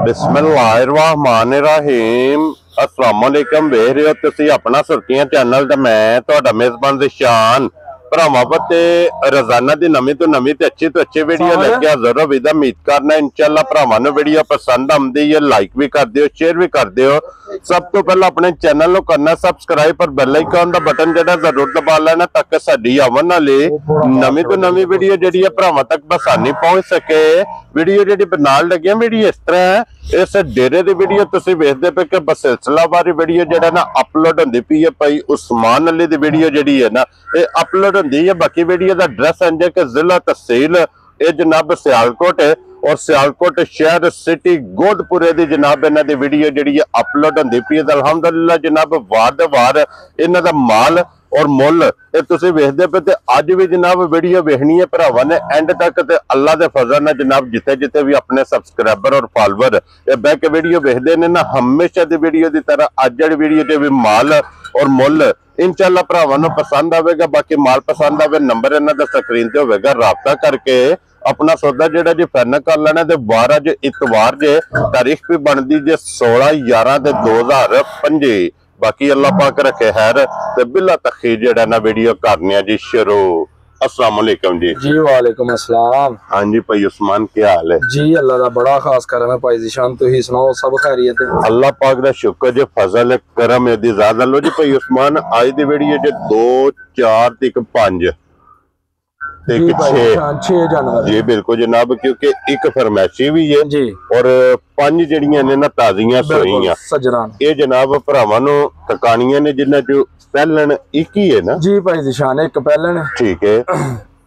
बिस्मिल्लाहिर्रहमानिर्रहीम अस्सलाम वालेकुम। वेख रहे हो तुसीं अपना सुर्खियां चैनल ते मैं तुहाडा मेजबान दिशान भरावां ते रोजाना दी नवीं तो अच्छी वीडियो लेके हाज़र होवी दा उम्मीद करना इंशाअल्लाह भरावां नूं वीडियो पसंद आउंदी है। लाइक भी कर दिओ, शेयर भी कर दिओ। सब तो पहले अपने चैनल नूं करना सबसक्राइब और बेल आइकन दा बटन जेड़ा जरूर दबा लेना ताकि साडी आवन वाली नवीं तो वीडियो जेड़ी है भरावां तक आसानी पहुंच सके। वीडियो जेड़ी बनाल लगी वीडियो इस तरह है, इस डेरे दी वीडियो तुसीं वेखदे पे कि सिलसिलावार वीडियो जेड़ा ना अपलोड होंदी पई है। भाई उस्मान अली दी वीडियो जेड़ी है ना ये अपलोड होंदी है। बाकी वीडियो दा एड्रेस है कि जिला तहसील ये जनाब सियालकोट है और सियालकोट शहर सिटी गोदपुरे दी जनाब इन्हां दी वीडियो जेड़ी है अपलोड होंदी पई है। अल्हम्दुलिल्लाह जनाब वार दे वार इन्हां दा माल और मुल ये तुसीं वेखदे पे ते अज भी जनाब वीडियो वेखनी है भरावां ने एंड तक ते अल्लाह दे फजल नाल जनाब जिथे जिथे भी अपने सबसक्राइबर और फॉलोवर ये बैक के वीडियो वेखदे ने ना हमेशा दी वीडियो दी तरह अज वाली वीडियो ते भी माल और मुल इंशाअल्लाह भरावां नूं पसंद आवेगा। बाकी माल पसंद आवे नंबर इन्हां दा स्क्रीन ते होवेगा, राबता करके अपना सौदा जेड़ा जी फाइनल कर लेना। ते 12 जे इतवार जे तारीख भी बनदी जे 16/11/2025। बाकी अल्लाह पाक रखे खैर ते बिला तखी जेड़ा ना वीडियो करने जी शुरू। अस्सलाम वालेकुम जी। जी वालेकुम अस्सलाम। हाँ जी भाई उस्मान क्या हाल है जी? अल्लाह दा बड़ा खास करम है भाई ज़ीशान, तुही सुनाओ सब खैरियत है? अल्लाह पाक दा शुक्र जे फजल करम दी ज़्यादा लो जी भाई उस्मान। आज दी वीडियो जे 2 4 ते 5 6 जनवरी जी बिल्कुल जनाब, क्योंकि एक फरमैशी भी है जी और 5 जड़ियां ने ना ताजियां सोईयां सजरा ये जनाब भरावां नूं टकानियां ने जिन्हां चों पहलन एक ही है ना जी भाई ज़ीशान, एक पहलन ठीक है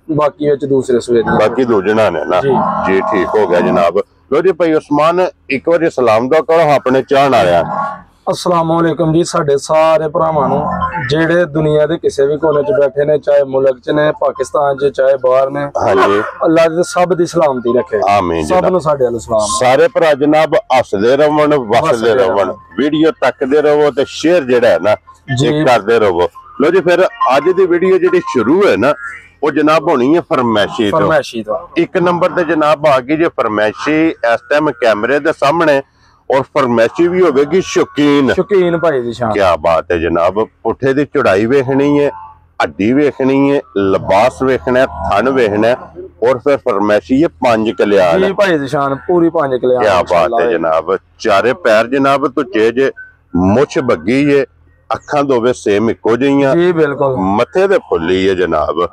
बाकी विच दूसरे सवेरे बाकी दो जना ने ना जी ठीक हो गया जनाब। लो जी भाई उस्मान एक बार सलाम दुआ करो अपने चाहन आया। अस्सलाम वालेकुम जी साडे सारे भरावां नूं जेड़े दुनिया दे किसी भी कोने च बैठे ने, चाहे मुल्क च ने, पाकिस्तान च, चाहे बाहर ने। हाँ जी अल्लाह दे सब दी सलामती रखे। आमीन। सब नूं साडे अल सलाम। सारे भरा जनाब हसदे रहवन वसदे रहवन, वीडियो तकदे रहो ते शेयर जेड़ा है ना जी करदे रहो। लो जी फिर आज दी वीडियो जेड़ी शुरू है ना वो जनाब होनी है फरमैशी तो। एक नंबर ते जनाब आ गई जे फरमैशी इस टाइम कैमरे दे सामने और फरमैशी भी होगी शौकीन भाई ज़ीशान। क्या बात है जनाब, पुठे की चढ़ाई वेखनी है, हड्डी वेखनी है, लिबास वेखना है, थन वेखना है और फिर फरमैशी है 5 कल्याण जी भाई ज़ीशान, पूरी 5 कल्याण। क्या बात है जनाब, चारे पैर जनाब तो चेज मुछ बग्गी है, अखां दोवे सेम इको जिहियां जी बिल्कुल, मथे दे फुल्ली है जनाब।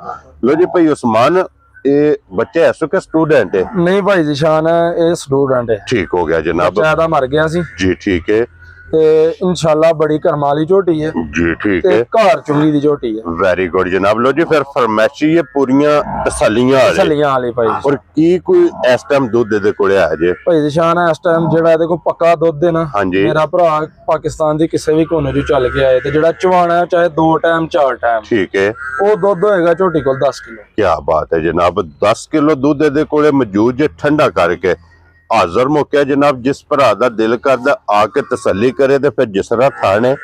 लो जी भाई उस्मान ये बच्चे ऐसो के स्टूडेंट है? नहीं भाई ज़ीशान ये स्टूडेंट है। ठीक हो गया जनाब, ज्यादा मर गया सी जी ठीक है ते इंशाल्लाह बड़ी करमाली झोटी है जी ठीक है, घर चुंगी दी झोटी है। वेरी गुड जनाब। लो जी फिर फरमैशी ये पूरियां तसल्लियां वाली भाई और की कोई इस टाइम दूध दे कोले आ जे भाई ज़ीशान इस टाइम जेड़ा देखो पक्का दूध है ना। हाँ जी मेरा भरा पाकिस्तान दी किसी भी कोने चों चल के आए ते जेड़ा चवाना है चाहे 2 टाइम 4 टाइम ठीक है वो दूध होएगा झोटी कोल 10 किलो। क्या बात है जनाब, 10 किलो दूध दे कोले मौजूद जे ठंडा करके हाजर मौके जनाब। जिस भरा दा दिल करदा आके तसल्ली करे ते फिर जिसरा थाने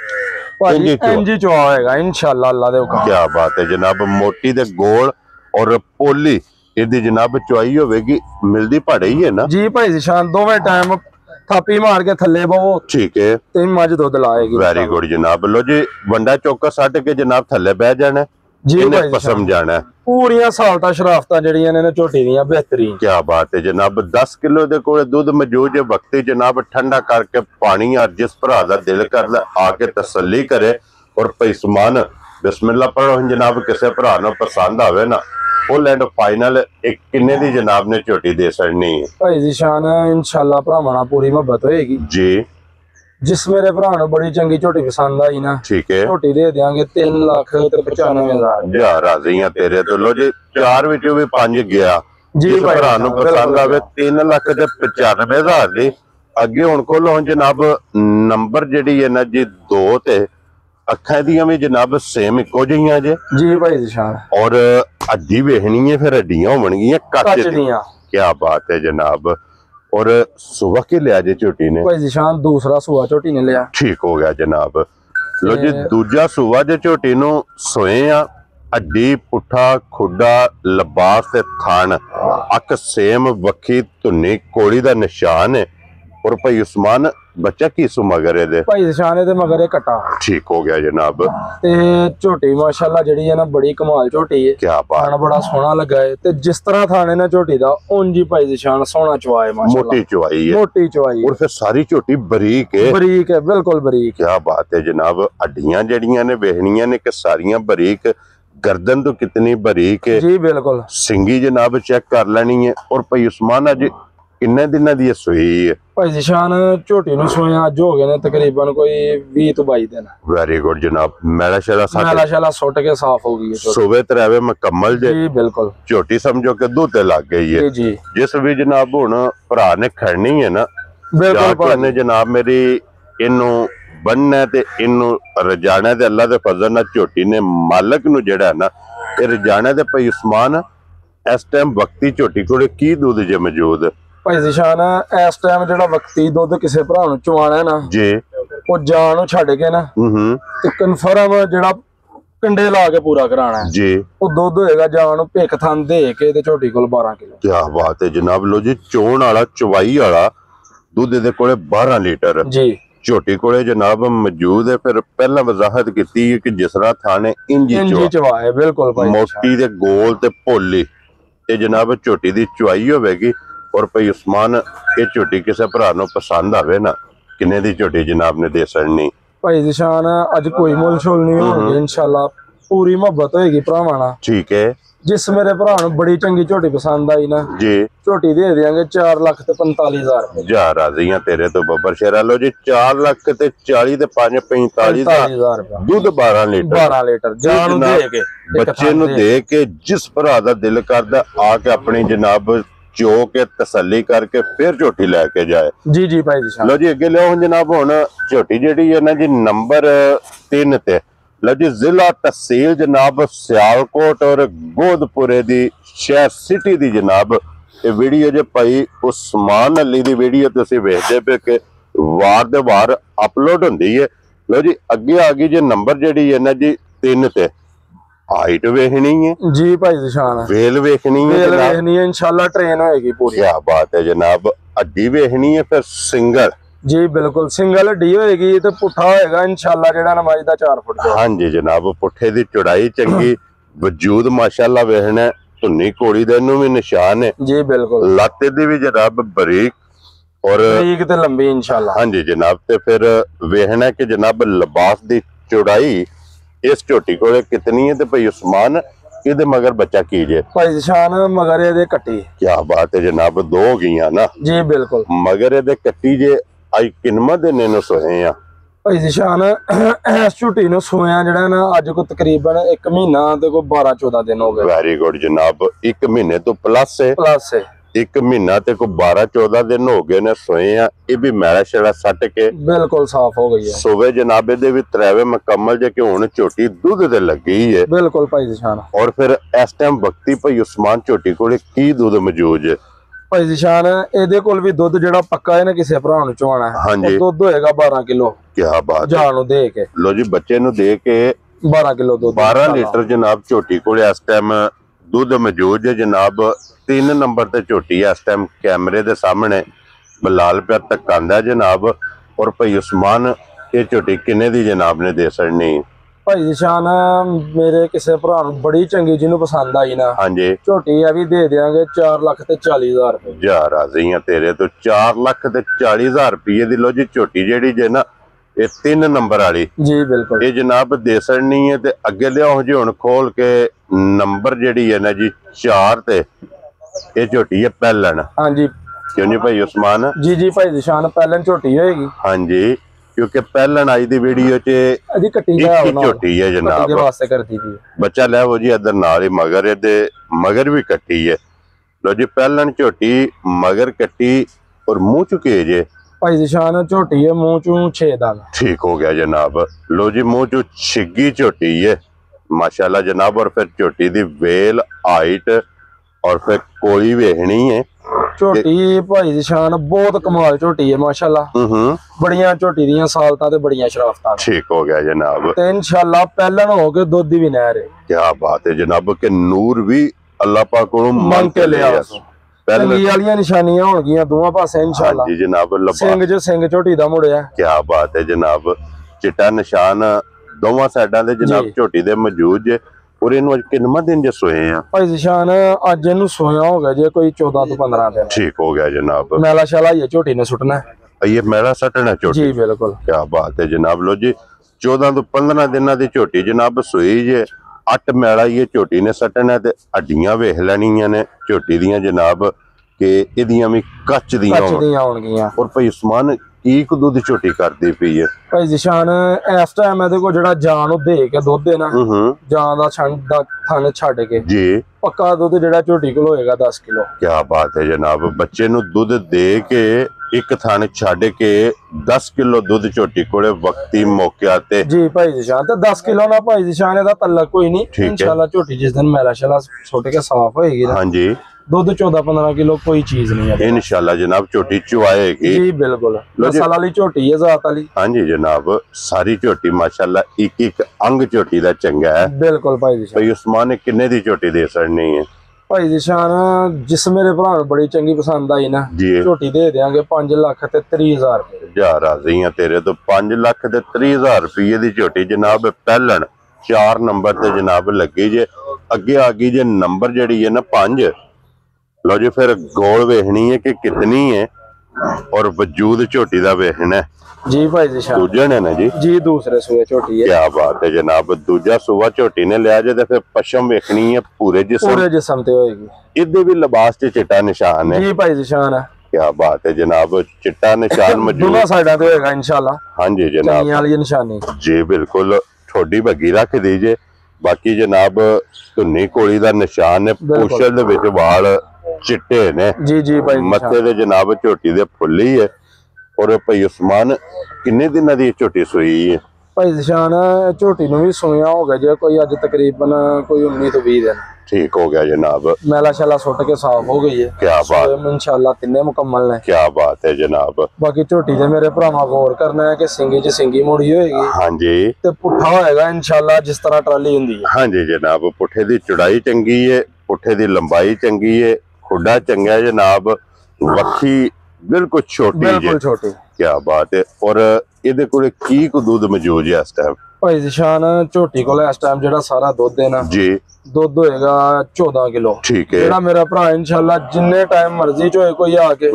इंजी चवा होएगा इंशाअल्लाह अल्लाह दे हुक्म। क्या बात है जनाब, मोटी दे गोल और पोली इदी जनाब चवाई होवेगी, मिलदी भाड़े ही है ना जी भाई ज़ीशान। दोवें टाइम थापी मार के थल्ले बो ठीक है ते मज दूध लाएगी। वेरी गुड जनाब। लो जी वंडा चौका सट के जनाब थल्ले बह जाना जी भाई पसम जाना है। पूरियां सालता शराफतां जड़ियां ने झोटी दियां बेहतरीन। क्या बात है जनाब, 10 किलो दे कोले दूध मौजूद है। वक्ती जनाब ठंडा करके पानी और जिस भरा दा दिल करदा आके तसल्ली करे और पैसमान बिस्मिल्लाह पढ़ो जनाब। किसे भरा नूं पसंद आवे ना फुल एंड फाइनल एक किन्ने दी जनाब ने झोटी दे छड़नी है भाई ज़ीशान। इंशाअल्लाह भरावां नाल पूरी मोहब्बत होएगी जी। जिस मेरे भरा नूं बड़ी चंगी झोटी पसंद आई ना ठीक है झोटी दे देंगे 3,95,000 राजी हां तेरे तो। लो जी 4 विचों भी 5 गया जी भाई भरा नूं पसंद आवे 3,95,000 दी अगे हुण कोल जनाब नंबर जेडी है ना जी 2 ते अखां दियां भी जनाब सेम इको जिहियां जे जी भाई ज़ीशान और हड्डी वेखनी है फिर हड्डियां होणगियां कच्च दियां। क्या बात है जनाब, और सुबह के लिया जे झोटी ने भाई ज़ीशान? दूसरा सुबह झोटी ने लिया। ठीक हो गया जनाब। लो जी दूजा सुबह जे झोटी नूं सोए आ, हड्डी पुठा खुडा लिबास ते थान अख सेम वक्खी धुन्नी कोड़ी दा निशान है और भाई उस्मान बच्चा की सु मगर है भाई निशान दे मगर है कटा। ठीक हो गया जनाब। ते झोटी माशाल्लाह जड़ी है ना बड़ी कमाल झोटी है। क्या बात। खाना बड़ा सोहना लगा है ते जिस तरह थाने ना झोटी दा उंज ही भाई निशान सोहना चवाए माशाल्लाह। मोटी चवाई है, मोटी चवाई है। और फिर सारी झोटी बरीक है। बरीक है, बिल्कुल बरीक। क्या बात है जनाब। हड्डियां जड़ियां ने वेहनियां ने कि सारियां बरीक, गर्दन तो कितनी बरीक है जी बिल्कुल। सिंगी जनाब चेक कर लेनी है। और भाई उस्मान अज किन्ने दिनों दी सूई है? भाई निशान झोटी नु सोया अज हो गए ने तकरीबन कोई 20 तो 22 दिन। वेरी गुड जनाब। मैला शाला सुट के साफ हो गई है। सुबह तरवे मुकम्मल जे। जी बिल्कुल। झोटी समझो कि दूध लग गई है। जी। जिस भी जनाब हुण भरा ने खड़नी है ना, बिल्कुल जनाब मेरी इनू बनना ते इनू रजाना ते अल्लाह दे फजल नाल झोटी ने मालक नू जेड़ा है ना ये रजाना ते भाई उस्मान इस टाइम वक्ती झोटी कोले की दूध जे मौजूद? भाई निशान इस टाइम जेड़ा वक्ती दूध किसी भरा नू चवाना है ना जी वो जान नू छड्ड के ना ते कन्फर्म जेड़ा कंडे ला के पूरा कराना है जी वो दूध होएगा जान नू भिख थन दे के ते झोटी कोल 12 किलो। क्या बात है जनाब। लो जी चोण वाला चवाई वाला दूध दे कोले 12 लीटर जी झोटी कोले जनाब मौजूद है। फिर पहला वजाहत की कि जिस तरह थाने इंजी चवा है बिल्कुल भाई। मोटी ते गोल ते भोली ते जनाब झोटी दी चवाई होवेगी। और भाई उस्मान ये झोटी किसी भरा नू पसंद आवे ना किन्ने दी झोटी जनाब ने दे सड़नी? भाई निशान अज कोई मुल शुल नहीं होगी इंशाल्लाह पूरी मोहब्बत होएगी भरावां नाल। ठीक है। जिस मेरे भरा नू बड़ी चंगी झोटी पसंद आई ना जी झोटी दे देंगे 4,45,000 जा राजी हां तेरे तो बब्बर शेरा। लो जी 4,40,000 ते 45,000 दूध 12 लीटर जान दे के बच्चे नू दे के जिस भरा दा दिल करदा आके अपनी जनाब चो के तसल्ली करके फिर झोटी लेके जाए। जी जी भाई जी। लो जी अगे लियो जनाब हुण झोटी जेड़ी है ना जी नंबर 3 ते। लो जी जिला तहसील जनाब सियालकोट और गोदपुरे दी शहर सिटी दी जनाब ये वीडियो जे भाई उस्मान अली दी वीडियो तुसीं वेखदे पे कि वार दे वार अपलोड हुंदी है। लो जी अगे आ गई जे नंबर जेड़ी है ना जी 3 ते। हाइट वेखनी है जी भाई निशान। वेल वेखनी है इंशाल्लाह ट्रेन होएगी पूरी। क्या बात है जनाब। हड्डी वेखनी है फिर सिंगल? जी बिल्कुल सिंगल हड्डी होएगी ते पुट्ठा होएगा इंशाल्लाह जेड़ा नमाज दा 4 फुट। हां जी जनाब पुट्ठे दी चौड़ाई चंगी वजूद माशाल्लाह वेखना धुन्नी घोड़ी दे नू भी निशान है। जी बिल्कुल। लत्ते दी भी जनाब बरीक और बरीक ते लंबी इंशाल्लाह। हां जी जनाब ते फिर वेखना कि जनाब लिबास दी चौड़ाई इस झोटी को कितनी है ते भाई उस्मान इहदे मगर बच्चा कीजे? भाई निशान मगर इहदे कट्टी। क्या बात है जनाब 2 हो गईयां ना? जी बिल्कुल। मगर इहदे कट्टी जे आई किनमा दिन इहनू सोए आ? भाई निशान इस झोटी नू सोया जेड़ा ना अज को तकरीबन 1 महीना ते कोई 12-14 दिन हो गए। वेरी गुड जनाब। 1 महीने तो प्लस है। 1 महीना ते को 12-14 दिन हो गए ने सोए आ। ये भी मैला शैला सट के बिल्कुल साफ हो गई है। सुबह जनाब दे भी त्रैवे मुकम्मल जे कि हुण झोटी दूध ते लगी है। बिल्कुल भाई निशान। और फिर इस टाइम वक्ती भाई उस्मान झोटी कोले की दूध मौजूद है? भाई निशान एदे कोल भी दूध जेड़ा पक्का है ना किसी भरा नू चवाना है। हां जी दूध होएगा 12 किलो। क्या बात। जान नू दे के। लो जी बच्चे नू दे के 12 किलो दूध 12 लीटर जनाब झोटी कोले इस टाइम दूध मौजूद है जनाब। 3 नंबर ते झोटी है इस टाइम कैमरे दे सामने बलाल पे तक आंदा जनाब। और भाई उस्मान ये झोटी किन्ने दी जनाब ने दे सड़नी? भाई निशान मेरे किसी भरा नू बड़ी चंगी जिन्नू पसंद आई ना हां जी झोटी है भी दे देंगे 4,40,000 रुपए। जा राजी हां तेरे तो 4,40,000 रुपये दी। लो जी झोटी जेड़ी जे ना ये 3 नंबर वाली जी बिल्कुल ये जनाब दे सड़नी है। ते अगे लियाओ जी हुण खोल के नंबर जेड़ी है ना जी 4 ते ये झोटी है पहलन। हां जी क्यों नहीं भाई उस्मान? जी जी भाई निशान पहलन झोटी होएगी। हां जी क्योंकि पहलन आई दी वीडियो च झोटी है जनाब वास्ते करती थी। बच्चा ले वो जी इधर नाल ही मगर दे मगर भी कट्टी है। लो जी पहलन झोटी मगर कट्टी और मुंह चुके जे भाई निशान झोटी है मुंह चू 6 दाना। ठीक हो गया जनाब। लो जी मुंह चू छिगी झोटी है माशाल्लाह जनाब। और फिर झोटी दी वेल हाइट और फिर कोई वेखनी है झोटी भाई निशान बहुत कमाल झोटी है माशाल्लाह। बड़ियां झोटी दियां सालतां ते बड़ियां शराफतां। ठीक हो गया जनाब। ते इंशाल्लाह पहलन हो के दुध दी भी नहर है। क्या बात है जनाब के नूर भी अल्लाह पाक को मांग के ले ਚੰਗੀ ਵਾਲੀਆਂ ਨਿਸ਼ਾਨੀਆਂ ਹੋਣਗੀਆਂ ਦੋਵਾਂ ਪਾਸੇ ਇਨਸ਼ਾਅੱਲਾ। ਜੀ ਜਨਾਬ ਸਿੰਘ ਜੋ ਸਿੰਘ ਝੋਟੀ ਦਾ ਮੁੜਿਆ। ਕੀ ਬਾਤ ਹੈ ਜਨਾਬ, ਚਿੱਟਾ ਨਿਸ਼ਾਨ ਦੋਵਾਂ ਸਾਈਡਾਂ ਦੇ ਜਨਾਬ ਝੋਟੀ ਦੇ ਮੌਜੂਦ ਜੇ। ਔਰ ਇਹਨੂੰ ਅੱਜ ਕਿੰਨਾ ਦਿਨ ਜੇ ਸੋਏ ਆ ਭਾਈ ਨਿਸ਼ਾਨ? ਅੱਜ ਇਹਨੂੰ ਸੋਇਆ ਹੋ ਗਿਆ ਜੇ ਕੋਈ 14 ਤੋਂ 15 ਦਿਨ। ਠੀਕ ਹੋ ਗਿਆ ਜਨਾਬ। ਮੈਲਾ ਸ਼ਾਲਾ ਇਹ ਝੋਟੀ ਨੇ ਸੁੱਟਣਾ, ਇਹ ਮੈਲਾ ਸੱਟਣਾ ਝੋਟੀ? ਜੀ ਬਿਲकुल। ਕੀ ਬਾਤ ਹੈ ਜਨਾਬ। ਲੋ ਜੀ 14 ਤੋਂ 15 ਦਿਨਾਂ ਦੀ ਝੋਟੀ ਜਨਾਬ ਸੋਈ ਜੇ। 8 ਮੈਲਾ ਇਹ ਝੋਟੀ ਨੇ ਸੱਟਣਾ ਤੇ ਹੱਡੀਆਂ ਵੇਖ ਲੈਣੀਆਂ ਨੇ ਝੋਟੀ ਦੀਆਂ ਜਨਾਬ ਕਿ ਇਹਦੀਆਂ ਵੀ ਕੱਚ ਦੀਆਂ ਹੋਣਗੀਆਂ। ਔਰ ਭਾਈ ਉਸਮਾਨ ਕੀ ਕੁ ਦੁੱਧ ਝੋਟੀ ਕਰਦੀ ਪਈ ਹੈ ਭਾਈ ਨਿਸ਼ਾਨ? ਇਸ ਟਾਈਮ ਇਹਦੇ ਕੋਲ ਜਿਹੜਾ ਜਾਨ ਉਹ ਦੇ ਕੇ ਦੁੱਧ ਹੈ ਨਾ, ਜਾਨ ਦਾ ਥਣ ਛੱਡ ਕੇ ਜੀ ਪੱਕਾ ਦੁੱਧ ਜਿਹੜਾ ਝੋਟੀ ਕੋਲ ਹੋਏਗਾ 10 ਕਿਲੋ। ਕੀ ਬਾਤ ਹੈ ਜਨਾਬ। ਬੱਚੇ ਨੂੰ ਦੁੱਧ ਦੇ ਕੇ ਇੱਕ ਥਣ ਛੱਡ ਕੇ 10 ਕਿਲੋ ਦੁੱਧ ਝੋਟੀ ਕੋਲੇ ਵਕਤੀ ਮੌਕਿਆ ਤੇ। ਜੀ ਭਾਈ ਨਿਸ਼ਾਨ, ਤੇ 10 ਕਿਲੋ ਨਾਲ ਭਾਈ ਨਿਸ਼ਾਨ ਇਹਦਾ ਤਲਕ ਕੋਈ ਨਹੀਂ ਇਨਸ਼ਾਅੱਲਾ। ਝੋਟੀ ਜਿਸ ਦਿਨ ਮੈਲਾ ਸ਼ਾਲਾ ਸੁੱਟ ਕੇ ਸਾਫ਼ ਹੋਏਗੀ ਨਾ, ਹਾਂਜੀ ਦੁੱਧ 14-15 ਕਿਲੋ ਕੋਈ ਚੀਜ਼ ਨਹੀਂ ਹੈ ਇਨਸ਼ਾਅੱਲਾ ਜਨਾਬ। ਝੋਟੀ ਚੁਆਏਗੀ ਜੀ ਬਿਲकुल। ਨਸਲ ਵਾਲੀ ਝੋਟੀ ਹੈ, ਜ਼ਾਤ ਵਾਲੀ। ਹਾਂਜੀ ਜਨਾਬ, ਸਾਰੀ ਝੋਟੀ ਮਾਸ਼ਾਅੱਲਾ ਇੱਕ ਅੰਗ ਝੋਟੀ ਦਾ ਚੰਗਾ ਹੈ ਬਿਲकुल। ਭਾਈ ਨਿਸ਼ਾਨ ਭਾਈ ਉਸਮਾਨ ਨੇ ਕਿੰਨੇ ਦੀ ਝੋਟੀ ਦੇ ਸੜਨੀ ਹੈ? ਭਾਈ ਨਿਸ਼ਾਨ ਜਿਸ ਮੇਰੇ ਭਰਾ ਨੂੰ ਬੜੀ ਚੰਗੀ ਪਸੰਦ ਆਈ ਨਾ, ਝੋਟੀ ਦੇ ਦੇਾਂਗੇ 5,30,000 ਰੁਪਏ। ਜਾ ਰਾਜ਼ੀ ਆ ਤੇਰੇ ਤੋਂ। 5,30,000 ਰੁਪਏ ਦੀ ਝੋਟੀ ਜਨਾਬ ਪਹਿਲਣ 4 ਨੰਬਰ ਤੇ ਜਨਾਬ ਲੱਗੀ ਜੇ। ਅੱਗੇ ਆ ਗਈ ਜੇ ਨੰਬਰ ਜਿਹੜੀ ਹੈ ਨਾ 5। लो जी फिर गोल वेखनी है कि कितनी है और वजूद झोटी दा वेखना है जी भाई निशान। दूजे ने ना जी दूसरे सूए झोटी है। क्या बात है जनाब। दूजा सूआ झोटी ने लिया जे ते फिर पशम वेखनी है पूरे जिस्म ते होएगी। इदे भी लिबास च चिट्टा निशान है जी भाई निशान है। क्या बात है जनाब। चिट्टा निशान मौजूद दोनों साइडां ते होएगा इंशाल्लाह। हां जी जनाब, वाली निशानी जी बिल्कुल। ठोडी बग्गी रख दीजिए। बाकी जनाब धुन्नी कोली दा निशान है। पूछल दे विच वाल चिट्टे ने जी भाई। मत्थे दे जनाब झोटी दे फुल्ली है। और भाई उस्मान किन्ने दिनां दी झोटी सोई है? भाई निशान झोटी नु भी सोया हो गया जे कोई अज तकरीबन कोई 19 ਤੋਂ 20 दिन। ठीक हो गया जनाब। मैला शाला सुट के साफ हो गई है। क्या बात इंशाल्लाह तिन्ने मुकम्मल ने। क्या बात है जनाब। बाकी झोटी दे मेरे भरावां गौर करना है कि सिंगी च सिंगी मुड़ी होएगी। हां जी। ते पुट्ठा होएगा इंशाल्लाह जिस तरह ट्राली हुंदी है। हां जी जनाब। पुट्ठे दी चौड़ाई चंगी है, पुट्ठे दी लंबाई चंगी है, खुडा चंगा है जनाब। वक्खी बिल्कुल छोटी है। क्या बात है। और इहदे कोले की को दूध मौजूद है इस टाइम? भाई निशान झोटी कोल इस टाइम जेड़ा सारा दुध है ना जी दुध होएगा 14 किलो। ठीक है। जेड़ा मेरा भरा इंशाल्लाह जिन्ने टाइम मर्जी च होए कोई आके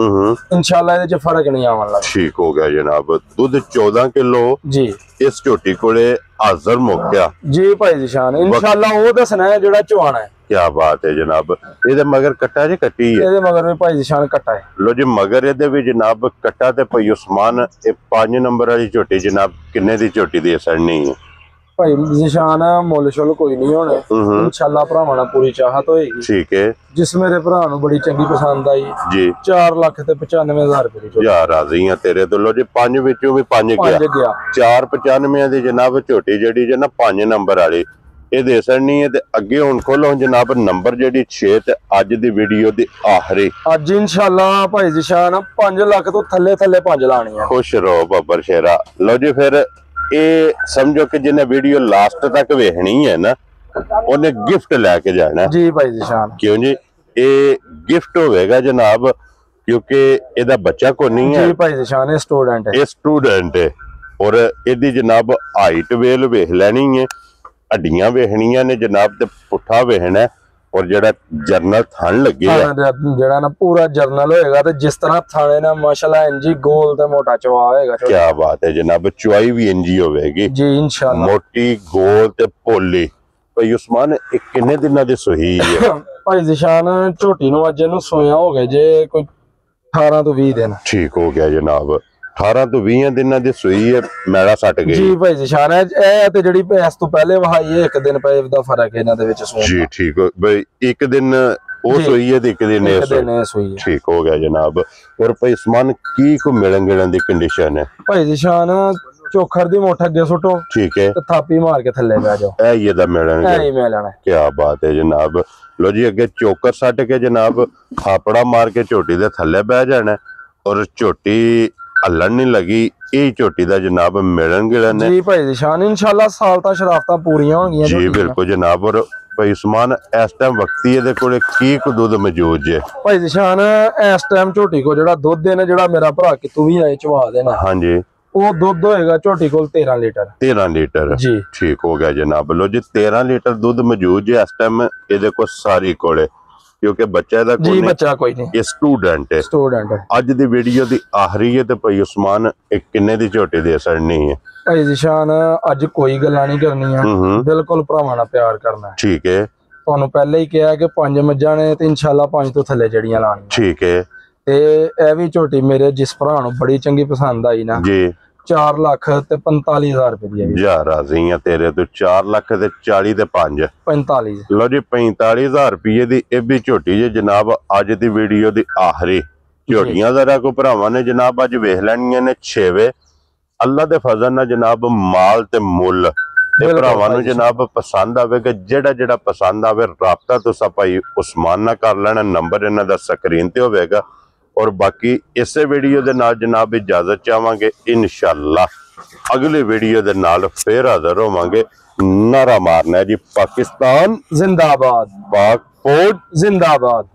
इंशाल्लाह इहदे च फर्क नहीं आवन लगा। ठीक हो गया जनाब। दूध 14 किलो जी इस झोटी कोले हाजिर मुक्या जी भाई निशान। इंशाल्लाह वो दसना है जेड़ा चवाना है। क्या बात है जनाब। ਇਹਦੇ ਮਗਰ ਕੱਟਾ ਜੇ ਕੱਟੀ ਹੈ? ਇਹਦੇ ਮਗਰ ਵੀ ਭਾਈ ਨਿਸ਼ਾਨ ਕੱਟਾ ਹੈ। ਲੋ ਜੀ ਮਗਰ ਇਹਦੇ ਵੀ ਜਨਾਬ ਕੱਟਾ ਤੇ ਭਾਈ ਉਸਮਾਨ ਇਹ 5 ਨੰਬਰ ਵਾਲੀ ਝੋਟੀ ਜਨਾਬ ਕਿੰਨੇ ਦੀ ਝੋਟੀ ਦੀ ਸੜਨੀ ਹੈ? ਭਾਈ ਨਿਸ਼ਾਨ ਮੁੱਲ ਸ਼ੁੱਲ ਕੋਈ ਨਹੀਂ ਹੋਣੇ ਇਨਸ਼ਾਅੱਲਾ ਭਰਾਵਾਂ ਨਾਲ ਪੂਰੀ ਚਾਹਤ ਹੋਏਗੀ। ਠੀਕ ਹੈ। ਜਿਸ ਮੇਰੇ ਭਰਾ ਨੂੰ ਬੜੀ ਚੰਗੀ ਪਸੰਦ ਆਈ ਜੀ 4,95,000 ਰੁਪਏ ਦੀ ਝੋਟੀ। ਯਾਰ ਰਾਜ਼ੀ ਆ ਤੇਰੇ ਤੋਂ। ਲੋ ਜੀ 5 ਵਿੱਚੋਂ ਵੀ 5 ਗਿਆ। 4,95 ਦੀ ਜਨਾਬ ਝੋਟੀ ਜਿਹੜੀ ਜੇ ਨਾ 5 ਨੰਬਰ ਵਾਲੀ ਇਹ ਦੇ ਸੜਨੀ ਹੈ। ਤੇ ਅੱਗੇ ਹੁਣ ਖੋਲੋ ਜਨਾਬ ਨੰਬਰ ਜਿਹੜੀ 6 ਤੇ ਅੱਜ ਦੀ ਵੀਡੀਓ ਦੀ ਆਖਰੀ। ਅੱਜ ਇਨਸ਼ਾਅੱਲਾ ਭਾਈ ਨਿਸ਼ਾਨ 5 ਲੱਖ ਤੋਂ ਥੱਲੇ 5 ਲਾਣੀਆਂ। ਖੁਸ਼ ਰਹੋ ਬੱਬਰ ਸ਼ੇਰਾ। ਲੋ ਜੀ ਫਿਰ ਇਹ ਸਮਝੋ ਕਿ ਜਿਹਨੇ ਵੀਡੀਓ ਲਾਸਟ ਤੱਕ ਵੇਖਣੀ ਹੈ ਨਾ ਉਹਨੇ ਗਿਫਟ ਲੈ ਕੇ ਜਾਣਾ ਜੀ ਭਾਈ ਨਿਸ਼ਾਨ। ਕਿਉਂ ਜੀ? ਇਹ ਗਿਫਟ ਹੋਵੇਗਾ ਜਨਾਬ ਕਿਉਂਕਿ ਇਹਦਾ ਬੱਚਾ ਕੋ ਨਹੀਂ ਹੈ। ਜੀ ਭਾਈ ਨਿਸ਼ਾਨ ਇਹ ਸਟੂਡੈਂਟ ਹੈ। ਇਹ ਸਟੂਡੈਂਟ ਹੈ। ਔਰ ਇਹਦੀ ਜਨਾਬ ਹਾਈਟ ਵੇਲ ਵੇਖ ਲੈਣੀ ਹੈ, ਹੱਡੀਆਂ ਵੇਖਣੀਆਂ ਨੇ ਜਨਾਬ ਤੇ ਪੁੱਠਾ ਵੇਖਣਾ। और जेड़ा जर्नल थन लगे जेड़ा ना पूरा जर्नल होएगा ते जिस तरह थाने ना माशाल्लाह इंजी गोल ते मोटा चवा होएगा। क्या बात है जनाब। चुआई भी इंजी होवेगी जी इंशाल्लाह। मोटी गोल ते पोली। भाई उस्मान एक किन्ने दिना दी सोई है? भाई निशान झोटी नु अज नु सोया हो गए जे कोई 18 ਤੋਂ 20 दिन। ठीक हो गया जनाब। 18 ਤੋਂ 20 ਦਿਨਾਂ ਦੀ ਸੂਈ ਹੈ, ਮੈਲਾ ਸੱਟ ਗਈ ਜੀ ਭਾਈ ਨਿਸ਼ਾਨ ਹੈ। ਇਹ ਤੇ ਜਿਹੜੀ ਇਸ ਤੋਂ ਪਹਿਲੇ ਵਹਾਈ ਹੈ 1 ਦਿਨ ਪਏ ਦਾ ਫਰਕ ਹੈ ਇਹਨਾਂ ਦੇ ਵਿੱਚ ਸੂਈ। ਜੀ ਠੀਕ ਹੋ ਬਈ। 1 ਦਿਨ ਉਹ ਸੂਈ ਹੈ ਤੇ 1 ਦਿਨ ਇਹ ਸੂਈ ਹੈ। ਠੀਕ ਹੋ ਗਿਆ ਜਨਾਬ। ਔਰ ਭਾਈ ਉਸਮਾਨ ਕੀ ਕੋ ਮਿਲਣ ਗਿਲਣ ਦੀ ਕੰਡੀਸ਼ਨ ਹੈ? ਭਾਈ ਨਿਸ਼ਾਨ ਚੋਖਰ ਦੀ ਮੋਠ ਅੱਗੇ ਸੁੱਟੋ ਠੀਕ ਹੈ ਤੇ ਥਾਪੀ ਮਾਰ ਕੇ ਥੱਲੇ ਬਹਿ ਜਾਓ। ਇਹ ਇਹਦਾ ਮਿਲਣ ਨਹੀਂ ਮਿਲਣਾ। ਕੀ ਬਾਤ ਹੈ ਜਨਾਬ। ਲੋ ਜੀ ਅੱਗੇ ਚੋਕਰ ਸੱਟ ਕੇ ਜਨਾਬ ਥਾਪੜਾ ਮਾਰ ਕੇ ਝੋਟੀ ਦੇ ਥੱਲੇ ਬਹਿ ਜਾਣਾ। ਔਰ ਝੋਟੀ ਹੱਲਣ ਨਹੀਂ ਲੱਗੀ। ਇਹ ਝੋਟੀ ਦਾ ਜਨਾਬ ਮਿਲਣ ਗਿਲਣ ਨੇ ਜੀ ਭਾਈ ਨਿਸ਼ਾਨ। ਇੰਸ਼ਾਅੱਲਾ ਸਾਲ ਤਾਂ ਸ਼ਰਾਫਤਾਂ ਪੂਰੀਆਂ ਹੋਣਗੀਆਂ ਜੀ ਬਿਲਕੁਲ ਜਨਾਬ। ਔਰ ਭਾਈ ਉਸਮਾਨ ਇਸ ਟਾਈਮ ਵਕਤੀ ਇਹਦੇ ਕੋਲੇ ਕੀ ਕੁ ਦੁੱਧ ਮੌਜੂਦ ਜੇ? ਭਾਈ ਨਿਸ਼ਾਨ ਇਸ ਟਾਈਮ ਝੋਟੀ ਕੋ ਜਿਹੜਾ ਦੁੱਧ ਹੈ ਨਾ, ਜਿਹੜਾ ਮੇਰਾ ਭਰਾ ਕਿਤੋਂ ਵੀ ਆਏ ਚਵਾ ਦੇਣਾ, ਹਾਂਜੀ, ਉਹ ਦੁੱਧ ਹੋਏਗਾ ਝੋਟੀ ਕੋਲ 13 ਲੀਟਰ। 13 ਲੀਟਰ ਜੀ, ਠੀਕ ਹੋ ਗਿਆ ਜਨਾਬ। ਲੋ ਜੀ 13 ਲੀਟਰ ਦੁੱਧ ਮੌਜੂਦ ਜੇ ਇਸ ਟਾਈਮ ਇਹਦੇ ਕੋਲ ਸਾਰੀ ਕੋਲੇ, ਕਿਉਂਕਿ ਬੱਚਾ ਦਾ ਜੀ ਬੱਚਾ ਕੋਈ ਨਹੀਂ, ਇਹ ਸਟੂਡੈਂਟ ਹੈ। ਅੱਜ ਦੀ ਵੀਡੀਓ ਦੀ ਆਖਰੀ ਹੈ ਤੇ ਭਾਈ ਉਸਮਾਨ ਇੱਕ ਕਿੰਨੇ ਦੀ ਝੋਟੀ ਦੇ ਸੜਨੀ ਹੈ? ਭਾਈ ਨਿਸ਼ਾਨ ਅੱਜ ਕੋਈ ਗੱਲਾਂ ਨਹੀਂ ਕਰਨੀਆਂ, ਬਿਲਕੁਲ ਭਰਾਵਾਂ ਨਾਲ ਪਿਆਰ ਕਰਨਾ। ਠੀਕ ਹੈ, ਤੁਹਾਨੂੰ ਪਹਿਲੇ ਹੀ ਕਿਹਾ ਕਿ 5 ਮੱਝਾਂ ਨੇ ਤੇ ਇਨਸ਼ਾਅੱਲਾ 5 ਤੋਂ ਥੱਲੇ ਜੜੀਆਂ ਲਾਣੀਆਂ। ਠੀਕ ਹੈ, ਤੇ ਇਹ ਵੀ ਝੋਟੀ ਮੇਰੇ ਜਿਸ ਭਰਾ ਨੂੰ ਬੜੀ ਚੰਗੀ ਪਸੰਦ ਆਈ ਨਾ ਜੀ, 4 ਲੱਖ ਤੇ 45,000 ਰੁਪਏ ਦੀ ਹੈ ਜਾ ਰਾਜ਼ੀ ਆ ਤੇਰੇ ਤੋਂ। 4 ਲੱਖ ਤੇ 40 ਤੇ 5 45। ਲੋ ਜੀ 45,000 ਰੁਪਏ ਦੀ ਇਹ ਵੀ ਝੋਟੀ ਜੇ ਜਨਾਬ। ਅੱਜ ਦੀ ਵੀਡੀਓ ਦੀ ਆਖਰੀ ਝੋਟੀਆਂ ਜ਼ਰਾ ਕੋ ਭਰਾਵਾਂ ਨੇ ਜਨਾਬ ਅੱਜ ਵੇਖ ਲੈਣੀਆਂ ਨੇ 6ਵੇਂ। ਅੱਲਾ ਦੇ ਫਜ਼ਲ ਨਾਲ ਜਨਾਬ ਮਾਲ ਤੇ ਮੁੱਲ ਇਹ ਭਰਾਵਾਂ ਨੂੰ ਜਨਾਬ ਪਸੰਦ ਆਵੇਗਾ। ਜਿਹੜਾ ਪਸੰਦ ਆਵੇ ਰਾਬਤਾ ਤੁਸੀਂ ਭਾਈ ਉਸਮਾਨ ਨਾਲ ਕਰ ਲੈਣਾ। ਨੰਬਰ ਇਹਨਾਂ ਦਾ ਸਕਰੀਨ ਤੇ ਹੋਵੇਗਾ। और बाकी इसे वीडियो दे नाल जनाब इजाजत चाहांगे। इंशाअल्लाह अगले वीडियो दे नाल फिर हाजिर होवांगे। नारा मारना है जी पाकिस्तान जिंदाबाद, पाक फौज जिंदाबाद।